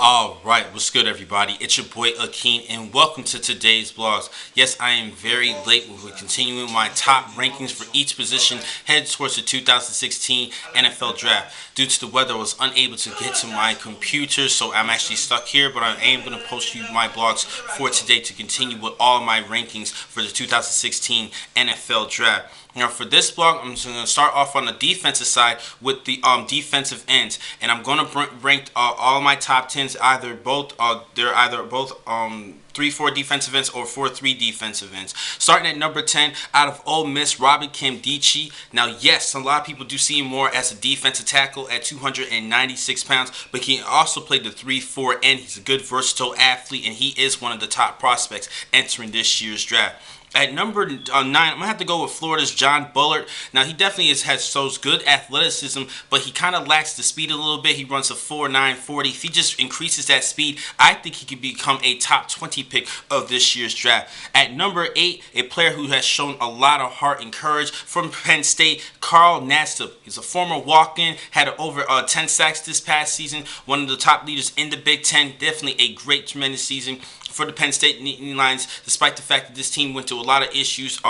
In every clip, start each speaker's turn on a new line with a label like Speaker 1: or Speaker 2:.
Speaker 1: Alright, what's good everybody? It's your boy Akin and welcome to today's vlogs. Yes, I am very late with continuing my top rankings for each position headed towards the 2016 NFL Draft. Due to the weather, I was unable to get to my computer, so I'm actually stuck here, but I am going to post you my vlogs for today to continue with all my rankings for the 2016 NFL Draft. Now for this vlog, I'm just going to start off on the defensive side with the defensive ends, and I'm going to rank all my top 10s they're either both 3-4 defensive ends or 4-3 defensive ends. Starting at number 10, out of Ole Miss, Robert Kimdichie. Now, yes, a lot of people do see him more as a defensive tackle at 296 pounds, but he can also play the 3-4 end. He's a good, versatile athlete, and he is one of the top prospects entering this year's draft. At number 9, I'm going to have to go with Florida's John Bullard. Now, he definitely shows good athleticism, but he kind of lacks the speed a little bit. He runs a 4.9 40. If he just increases that speed, I think he could become a top 20 pick of this year's draft. At number 8, a player who has shown a lot of heart and courage from Penn State, Carl Nassib. He's a former walk-in, had over 10 sacks this past season, one of the top leaders in the Big Ten. Definitely a great, tremendous season for the Penn State Nittany Lions, despite the fact that this team went through a lot of issues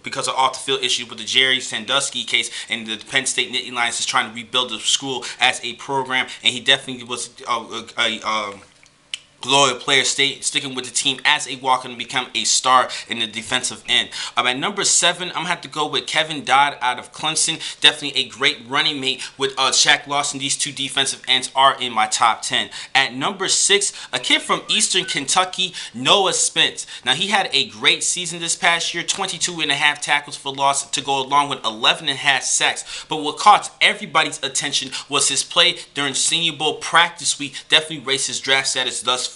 Speaker 1: because of off-the-field issues with the Jerry Sandusky case, and the Penn State Nittany Lions is trying to rebuild the school as a program, and he definitely was a loyal player, sticking with the team as a walk-in and become a star in the defensive end. At number 7, I'm going to have to go with Kevin Dodd out of Clemson. Definitely a great running mate with Shaq Lawson. These two defensive ends are in my top 10. At number 6, a kid from Eastern Kentucky, Noah Spence. Now, he had a great season this past year, 22.5 tackles for loss to go along with 11.5 sacks. But what caught everybody's attention was his play during Senior Bowl practice week. Definitely raised his draft status thus far.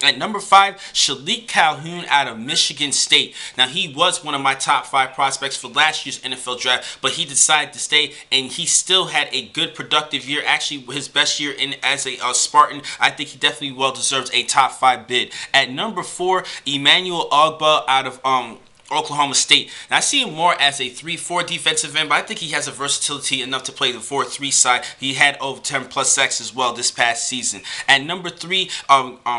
Speaker 1: At number 5, Shalik Calhoun out of Michigan State. Now, he was one of my top 5 prospects for last year's NFL Draft, but he decided to stay, and he still had a good, productive year. Actually, his best year as a Spartan. I think he definitely well deserves a top 5 bid. At number 4, Emmanuel Ogbah out of Oklahoma State. And I see him more as a 3-4 defensive end, but I think he has a versatility enough to play the 4-3 side. He had over 10 plus sacks as well this past season. At number 3,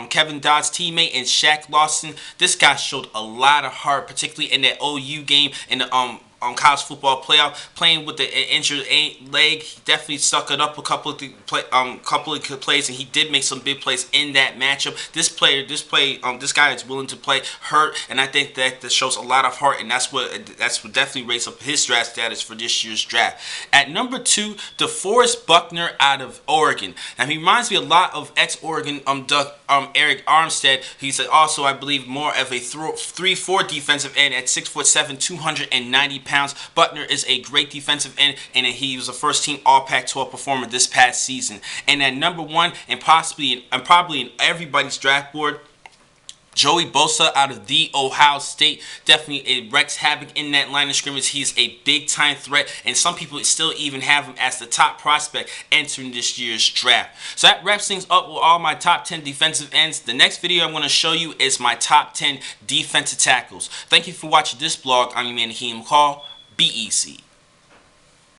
Speaker 1: Kevin Dodd's teammate and Shaq Lawson. This guy showed a lot of heart, particularly in that OU game in the college football playoff, playing with the injured leg. He definitely sucked it up a couple of plays, and he did make some big plays in that matchup. This guy is willing to play hurt, and I think that shows a lot of heart, and that's what definitely raised up his draft status for this year's draft. At number 2, DeForest Buckner out of Oregon. Now, he reminds me a lot of ex-Oregon Eric Armstead. He's also, I believe, more of a 3-4 defensive end at 6'7", 290 pounds. Buckner is a great defensive end, and he was a first-team All-Pac-12 performer this past season. And at number 1, and probably in everybody's draft board, Joey Bosa out of The Ohio State. Definitely wrecks havoc in that line of scrimmage. He's a big-time threat, and some people still even have him as the top prospect entering this year's draft. So that wraps things up with all my top 10 defensive ends. The next video I'm going to show you is my top 10 defensive tackles. Thank you for watching this vlog. I'm your man, Akin McCall. Be easy.